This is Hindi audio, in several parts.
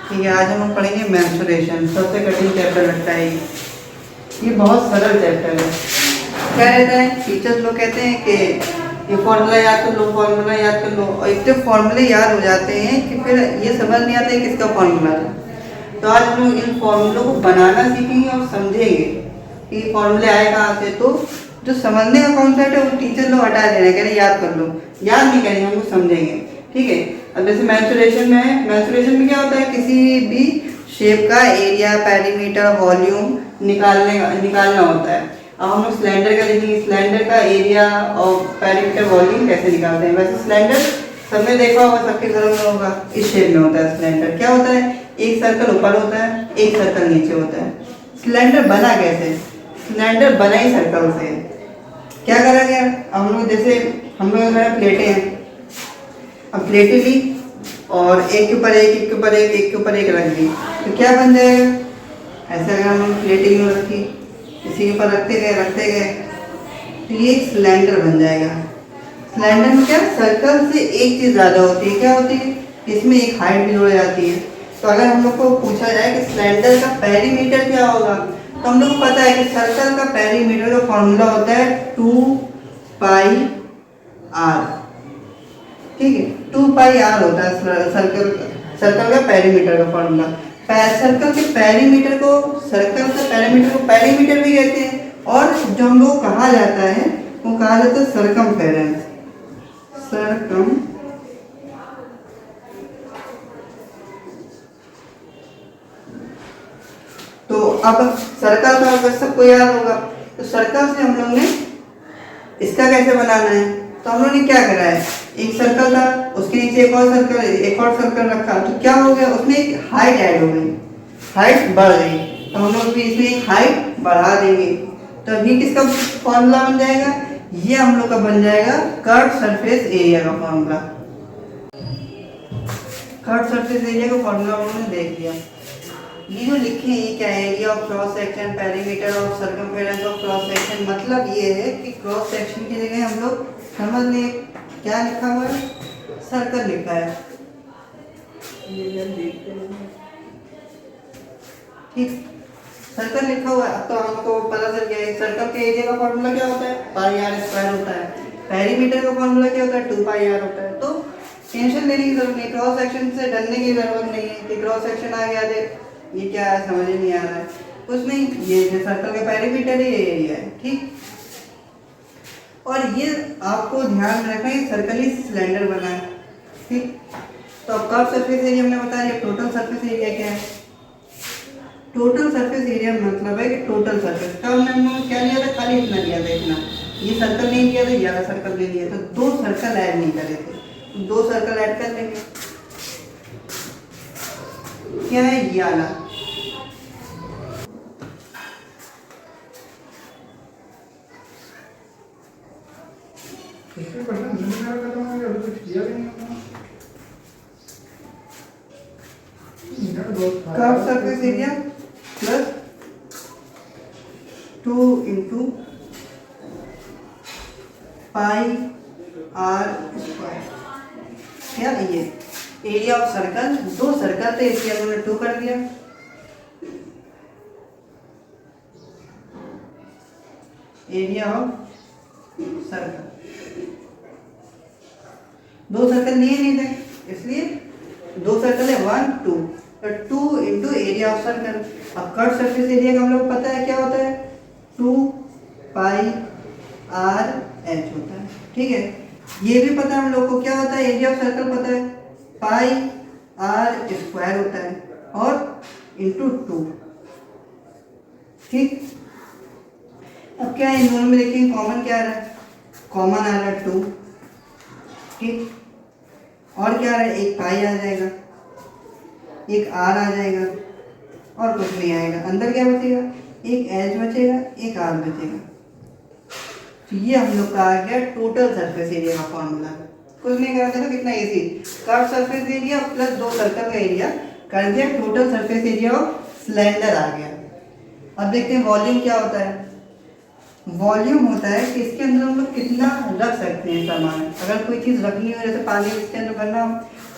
ठीक है, आज हम पढ़ेंगे मेंस्ट्रुएशन। सबसे कठिन चैप्टर लगता है ये बहुत सरल चैप्टर है। क्या रहता है, टीचर्स लोग कहते हैं कि ये फॉर्मूला याद कर लो, फॉर्मूला याद कर लो, और इतने फॉर्मूले याद हो जाते हैं कि फिर ये समझ नहीं आता है किसका फॉर्मूला है। तो आज हम लोग इन फॉर्मूलों को बनाना सीखेंगे और समझेंगे कि फॉर्मूले आए कहाँ से। तो जो समझने का कॉन्सेप्ट है वो टीचर लोग हटा दे रहे हैं, कह रहे याद कर लो। याद नहीं करेंगे, हम लोग समझेंगे। ठीक है, अब जैसे मेंस्ट्रुएशन में है, मेंस्ट्रुएशन में क्या होता है, किसी भी शेप का एरिया, पेरीमीटर, वॉल्यूम निकालना होता है। अब हम लोग सिलेंडर का देखेंगे, सिलेंडर का एरिया और पेरीमीटर, वॉल्यूम कैसे निकालते हैं। वैसे सिलेंडर सबने देखा होगा, सबके घरों में होगा। इस शेप में होता है सिलेंडर। क्या होता है, एक सर्कल ऊपर होता है, एक सर्कल नीचे होता है। सिलेंडर बना कैसे, सिलेंडर बना ही सर्कल से। क्या करा गया, हम लोग जैसे हम लोग प्लेटें हैं, अब प्लेटें ली और एक के ऊपर एक, एक के ऊपर एक, एक के ऊपर एक रख दी, तो क्या बन जाएगा। ऐसे अगर हम लोग प्लेटें यूँ रखी, इसी के ऊपर रखते गए तो ये एक सिलेंडर बन जाएगा। सिलेंडर में क्या, सर्कल से एक चीज़ ज़्यादा होती है। क्या होती है, इसमें एक हाइट भी जुड़ जाती है। तो अगर हम लोग को पूछा जाए कि सिलेंडर का पेरीमीटर क्या होगा, तो हम लोग को पता है कि सर्कल का पेरीमीटर का फॉर्मूला होता है 2πr। ठीक है, 2πr होता है सर्कल का पेरीमीटर का फॉर्मूला। सर्कल के पेरीमीटर को पेरीमीटर भी कहते हैं, और जो हम लोग कहा जाता है वो कहा जाता है सरकमफेरेंस। तो अब सर्कल का अगर सबको याद होगा, तो सर्कल से हम लोग ने इसका कैसे बनाना है। तो हम लोग ने क्या करा है, एक सर्कल था, उसके नीचे एक और सर्कल रखा, तो क्या हो गया, उसमें एक हाइट ऐड हो गई, हाइट बढ़ गई। तो हम लोग भी इसमें एक हाइट बढ़ा देंगे, तो अभी किसका फॉर्मूला बन जाएगा, ये हम लोग का बन जाएगा कर्व सरफेस एरिया का फॉर्मूला। कर्व सरफेस एरिया का फॉर्मूला हमने देख लिया। ये जो लिखे हैं ये क्या है, area of cross section, perimeter of circumference of cross section. मतलब ये है कि क्रॉस सेक्शन की जगह हम लोग समझ लें क्या लिखा हुआ है, सर्कल लिखा है। ठीक, सर्कल लिखा हुआ है। अब तो हमको पता चल गया है सर्कल के एरिया का फॉर्मूला क्या होता है, πr² होता है। पेरीमीटर का फॉर्मूला क्या होता है, 2πr होता है। तो टेंशन लेने की जरूरत नहीं, क्रॉस सेक्शन से डरने की जरूरत नहीं है कि क्रॉस सेक्शन आ गया दे ये क्या है, समझ ही नहीं आ रहा है कुछ नहीं। ये सर्कल का पेरीमीटर है, ये एरिया है। ठीक, और ये आपको ध्यान में रखना है सर्कल ही सिलेंडर बना है। ठीक, तो अब कर्व सरफेस एरिया हमने बता दिया। टोटल सरफेस एरिया क्या है, टोटल सरफेस एरिया मतलब है कि टोटल सरफेस का हमने क्या लिया था, खाली इतना लिया था, इतना। ये सर्कल नहीं लिया था, ये वाला सर्कल नहीं लिया था, दो सर्कल ऐड नहीं करे थे, दो सर्कल ऐड कर लेंगे। क्या है ये वाला, curve surface area plus 2 × πr²। क्या ये एरिया ऑफ सर्कल, दो सर्कल थे इसलिए हमने 2 कर दिया। एरिया ऑफ सर्कल, दो सर्कल लिए नहीं थे इसलिए दो सर्कल है 1 2, तो 2 × एरिया ऑफ सर्कल। अब कर्व सरफेस एरिया का हम लोग पता है क्या होता है, 2πr h होता है। ठीक है, ये भी पता है हम लोग को क्या होता है, एरिया ऑफ सर्कल पता है πr² होता है और × 2। ठीक, अब क्या है, इन दोनों में देखिए कॉमन क्या आ रहा है, कॉमन आ रहा है 2। ठीक, और क्या आ रहा है, एक पाई आ जाएगा, एक आर आ जाएगा और कुछ नहीं आएगा। अंदर क्या बचेगा, एक एच बचेगा, एक आर बचेगा। तो ये हम लोग का आ गया टोटल सरफेस एरिया का फॉर्मूला। कुछ नहीं करा, देखो कितना easy, curve surface area plus दो सर्कल का एरिया कर दिया, total surface area of cylinder आ गया। अब देखते हैं वॉल्यूम क्या होता है। वॉल्यूम होता है कि इसके अंदर हम लोग कितना रख सकते हैं सामान। अगर कोई चीज़ रखनी हो, जैसे पानी इसके अंदर भरना,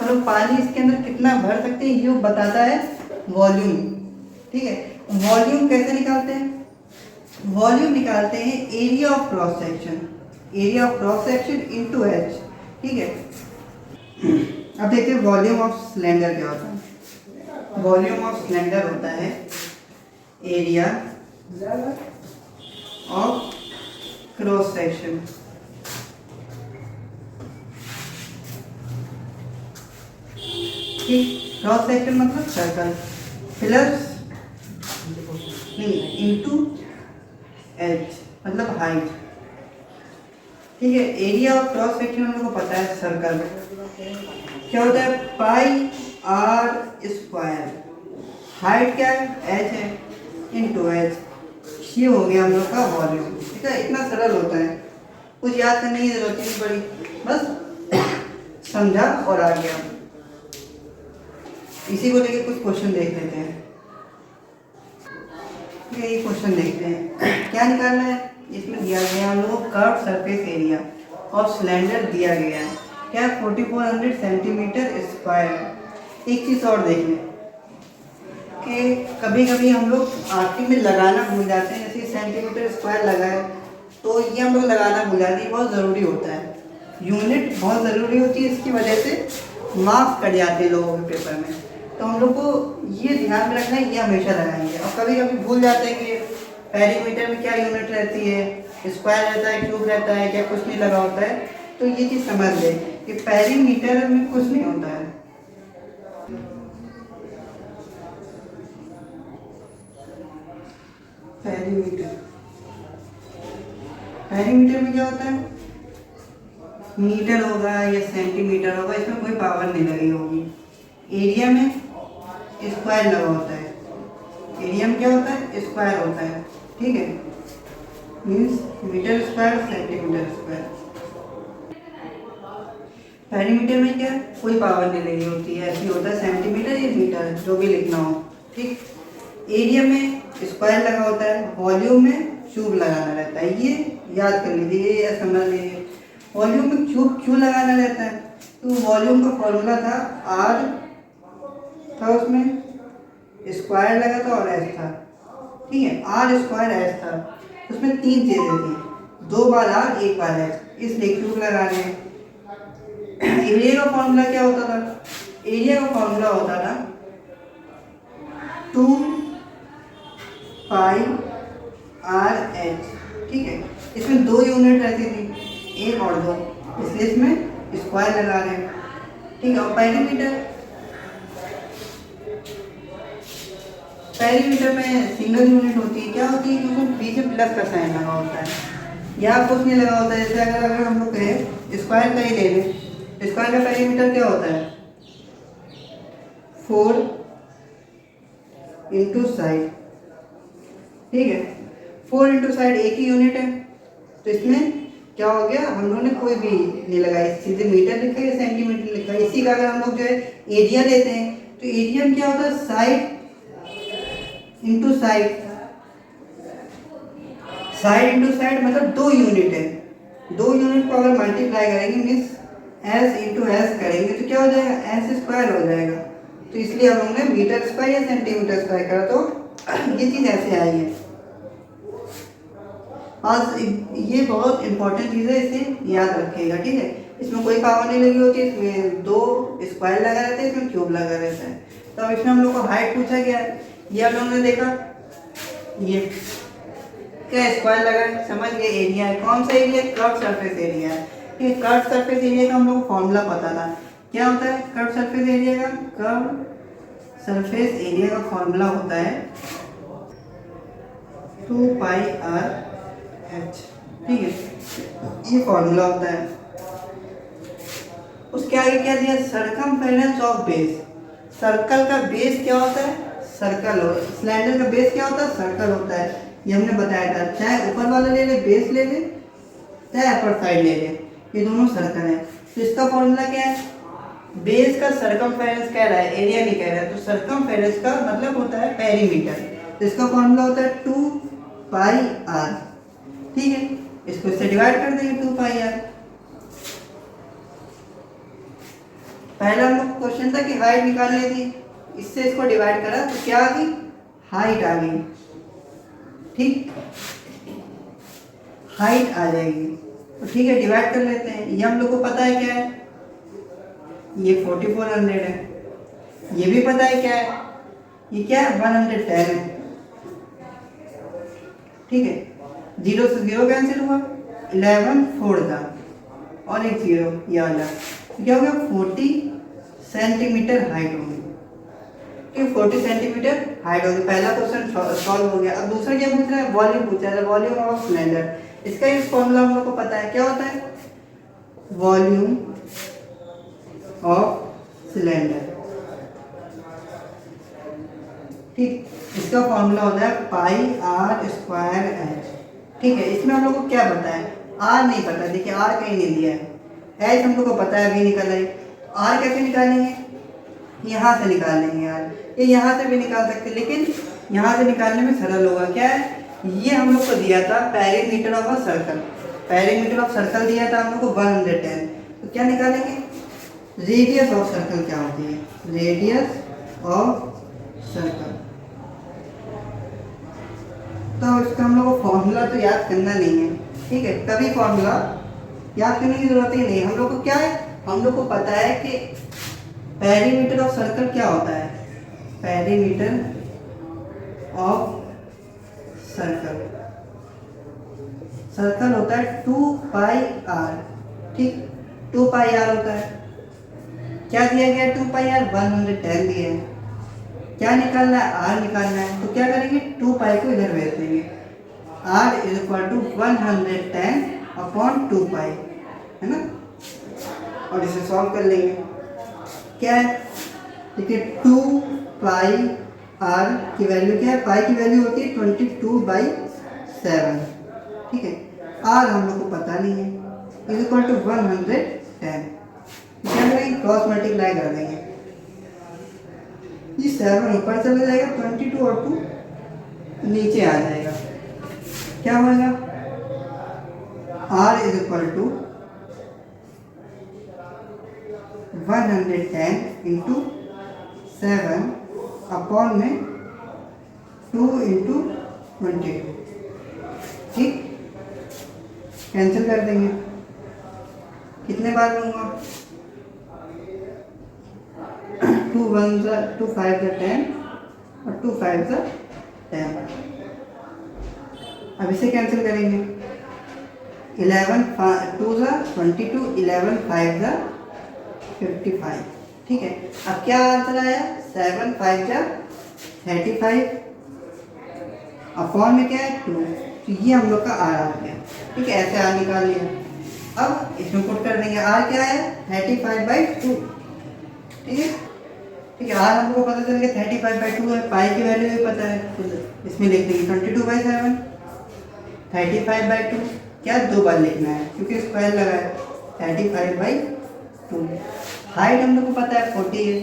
मतलब पानी इसके अंदर कितना भर सकते हैं ये बताता है वॉल्यूम। ठीक है, वॉल्यूम कैसे निकालते हैं? वॉल्यूम निकालते हैं area of cross section, area of cross section into H. ठीक है, अब देखते हैं वॉल्यूम ऑफ सिलेंडर क्या होता है। वॉल्यूम ऑफ सिलेंडर होता है एरिया ऑफ क्रॉस सेक्शन। ठीक, क्रॉस सेक्शन मतलब सर्कल प्लस नहीं इनटू एच मतलब हाइट। ठीक है, एरिया ऑफ क्रॉस सेक्शन हम लोग को पता है सर्कल क्या होता है, पाई आर स्क्वायर। हाइट क्या है, एच है, इनटू एच। ये हो गया हम लोग का वॉल्यूम। ठीक है, इतना सरल होता है, कुछ याद करने की जरूरत नहीं पड़ी, बस समझा और आ गया। इसी को लेके कुछ क्वेश्चन देख लेते हैं। ये क्वेश्चन देखते हैं क्या निकालना है। इसमें दिया गया हम लोग कर्व सरफेस एरिया और सिलेंडर दिया गया है क्या, 4400 सेंटीमीटर स्क्वायर। एक चीज़ और देख लें कि कभी कभी हम लोग आखिर में लगाना भूल जाते हैं, जैसे सेंटीमीटर स्क्वायर लगा है तो ये हम लोग लगाना भूल जाते हैं, बहुत ज़रूरी होता है, यूनिट बहुत ज़रूरी होती है, इसकी वजह से मार्क्स कट जाते हैं लोगों के पेपर में। तो हम लोग को ये ध्यान में रखना है, ये हमेशा लगाएंगे। और कभी कभी भूल जाते हैं कि पेरीमीटर में क्या यूनिट रहती है, स्क्वायर रहता है, क्यूब रहता है, क्या कुछ नहीं लगा होता है। तो ये चीज़ समझ ले कि पेरीमीटर में कुछ नहीं होता है। पेरीमीटर, पेरीमीटर में क्या होता है, मीटर होगा या सेंटीमीटर होगा, इसमें कोई पावर नहीं लगी होगी। एरिया में स्क्वायर लगा होता है, एरिया में क्या होता है, स्क्वायर होता है। ठीक है, means metre square centimetre square. Perimeter में क्या कोई पावर नहीं लगी होती है, ऐसी होता है सेंटीमीटर या मीटर जो भी लिखना हो। ठीक, एरिया में स्क्वायर लगा होता है, वॉल्यूम में क्यूब लगाना रहता है। ये याद कर लीजिए या समझ लीजिए, वॉल्यूम में क्यूब क्यों लगाना रहता है, तो वॉल्यूम का फॉर्मूला था आर था, उसमें स्क्वायर लगा था और एस था। ठीक है, आर स्क्वायर एस था, उसमें तीन चीज़ें थी, 2 बार आर 1 बार एस, इसलिए क्यूब लगा रहे हैं। एरिया का फॉर्मूला क्या होता था, एरिया का फॉर्मूला होता था 2 पाई आर एच। ठीक है, इसमें 2 यूनिट रहती थी, 1 और 2, इसलिए इसमें स्क्वायर लगा रहे हैं। ठीक है, और पेरीमीटर, पेरीमीटर में सिंगल यूनिट होती है, क्या होती है कि उसमें पीछे प्लस का साइन लगा होता है, यहाँ कुछ नहीं लगा होता है। जैसे अगर हम लोग कहें स्क्वायर का ही ले लें, स्क्वायर का पेरीमीटर क्या होता है, 4 इंटू साइड। ठीक है, 4 इंटू साइड एक ही यूनिट है, तो इसमें क्या हो गया, हम लोगों ने कोई भी नहीं लगाई, सीधे मीटर लिखा है, सेंटीमीटर लिखा है। इसी का अगर हम लोग जो है एरिया लेते हैं तो एरिया में क्या होता है, side into side, side into side मतलब 2 यूनिट है, 2 यूनिट को अगर मल्टीप्लाई करेंगे मीन्स एस इंटू एस करेंगे तो क्या हो जाएगा, एस स्क्वायर हो जाएगा। तो इसलिए हम लोगों ने मीटर स्क्वायर या सेंटीमीटर स्क्वायर करा, तो ये चीज़ ऐसे आई है। आज ये बहुत इंपॉर्टेंट चीज़ है, इसे याद रखिएगा। ठीक है, इसमें कोई पावर नहीं लगी होती, इसमें 2 स्क्वायर लगा रहता है, इसमें क्यूब लगा रहता है। तो अब इसमें हम लोग को हाइट पूछा गया है, ये आप लोगों ने देखा, ये क्या स्क्वायर लगा है, समझ गए एरिया है, कौन सा एरिया, कर्व सरफेस एरिया है। ये कर्व सरफेस एरिया का हम लोग को फॉर्मूला पता था, क्या होता है कर्व सरफेस एरिया का, कर्व सरफेस एरिया का फॉर्मूला होता है 2 पाई आर एच। ठीक है, ये फॉर्मूला होता है। उसके आगे क्या दिया, सरकमफेरेंस ऑफ बेस। सर्कल का बेस क्या होता है, सर्कल हो, सिलेंडर का बेस क्या होता है, सर्कल होता है। ये हमने बताया था, चाहे ऊपर वाला ले ले, बेस ले ले, चाहे अपर साइड ले ले, ये दोनों सर्कल है। तो इसका फॉर्मूला क्या है, बेस का सरकमफेरेंस कह रहा है, एरिया नहीं कह रहा है, तो सरकमफेरेंस का मतलब होता है पेरीमीटर। तो इसका फॉर्मूला होता है 2 पाई आर। ठीक है, इसको इससे डिवाइड कर देंगे 2 पाई आर। पहला हम लोग क्वेश्चन था कि हाइट निकालनी थी, इससे इसको डिवाइड करा तो क्या आ गई, हाइट आ गई। ठीक, हाइट आ जाएगी। तो ठीक है, डिवाइड कर लेते हैं। ये हम लोग को पता है क्या है, ये 4400 है। ये भी पता है क्या है, ये क्या है, 110 है। ठीक है, 0 से 0 कैंसिल हुआ, 11 फोड़ था और एक 0 ये वाला, तो क्या हो गया, 40 सेंटीमीटर हाइट होगी। ठीक, 40 सेंटीमीटर हाइट होगी। पहला क्वेश्चन सॉल्व हो गया। अब दूसरा क्या पूछ रहा है, वॉल्यूम पूछा है, वॉल्यूम ऑफ सिलेंडर। इसका यूज फॉर्मूला हम लोग को पता है, क्या होता है, वॉल्यूम ऑफ सिलेंडर। ठीक, इसका फॉर्मूला होता है पाई आर स्क्वायर एच। ठीक है, इसमें हम लोग को क्या पता है, आर नहीं पता। देखिए आर कहीं नहीं दिया है, एच हम लोग को पता है, अभी निकल रही। आर कैसे निकालेंगे, यहाँ से निकाल लेंगे यार, ये यहाँ से भी निकाल सकते, लेकिन यहाँ से निकालने में सरल होगा। क्या है, ये हम लोग को दिया था perimeter of a circle, perimeter of circle दिया था हम लोग को 110। तो क्या निकालेंगे, रेडियस ऑफ सर्कल क्या होती है, रेडियस ऑफ सर्कल। तो इसका हम लोग को फॉर्मूला तो याद करना नहीं है। ठीक है, कभी फॉर्मूला याद करने की जरूरत ही नहीं है। हम लोग को क्या है, हम लोग को पता है कि पेरीमीटर ऑफ सर्कल क्या होता है, पेरीमीटर ऑफ सर्कल, सर्कल होता है 2 पाई आर। ठीक, 2 पाई आर होता है। क्या दिया गया, 2 पाई आर 110 दिया है। क्या निकालना है, आर निकालना है। तो क्या करेंगे, 2 पाई को इधर भेज देंगे, R is equal to 110 upon 2 pi, है ना। और इसे सॉल्व कर लेंगे। क्या है, देखिए 2 पाई आर की वैल्यू क्या है, पाई की वैल्यू होती है 22/7। ठीक है, आर हम लोग को पता नहीं है, इज इक्वल टू 110। क्या करेंगे, क्रॉस मल्टीप्लाई कर देंगे, ये 7 ऊपर चला जाएगा, 22 और 2 नीचे आ जाएगा। क्या होगा, R is equal to 110 into 7 upon में 2 इंटू 22। ठीक, कैंसिल कर देंगे, कितने बार लूँगा, 2 1 2 5 10 और 2 5 10। अब इसे कैंसिल करेंगे, 11 2 22, 11 5 55। ठीक है, अब क्या आंसर आया, 7 5 35 अपॉन में क्या है 2। तो ये हम लोग का आर आ गया। ठीक है, ऐसे आर निकाल लिया। अब इसमें पुट कर देंगे, आर क्या है, 35/2। ठीक है, ठीक है, आर हमको पता चल गया 35/2 है, पाई की वैल्यू भी पता है, तो इसमें लिख देंगे 22/7। 35/2 क्या 2 बार लिखना है क्योंकि स्क्वायर लगा है, 35/2। हाइट हम लोग को पता है 40 है,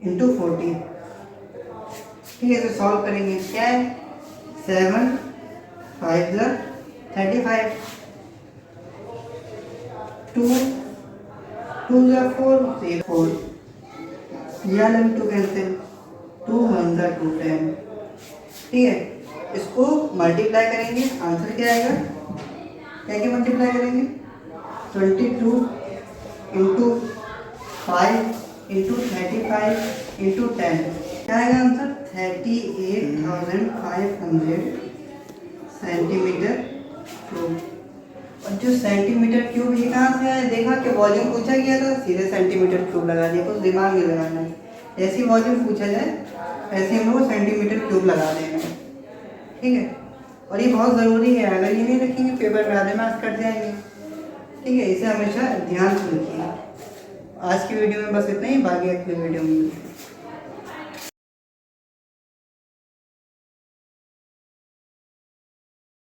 इंटू 40। ठीक है, इसे सॉल्व करेंगे, क्या है, 7 5 35, 2 2 4 4, या 2 कैंसिल, 2 1 2 10। ठीक है, इसको मल्टीप्लाई करेंगे, आंसर क्या आएगा, क्या क्या मल्टीप्लाई करेंगे, 22 इंटू 5 इंटू 35 इंटू 10, क्या आएगा आंसर, 38,500 सेंटीमीटर क्यूब। और जो सेंटीमीटर क्यूब ये कहाँ से आया, देखा कि वॉल्यूम पूछा गया था, सीधे सेंटीमीटर क्यूब लगा दिया, कुछ दिमाग नहीं लगाना है। जैसे वॉल्यूम पूछा जाए ऐसे हम लोग सेंटीमीटर क्यूब लगा देंगे। ठीक है, और ये बहुत ज़रूरी है, अगर ये नहीं रखेंगे पेपर में आधे मार्क्स कट जाएंगे। ठीक है, इसे हमेशा ध्यान से रखिए। आज की वीडियो में बस इतना ही, बाकी अगली वीडियो में मिलते हैं।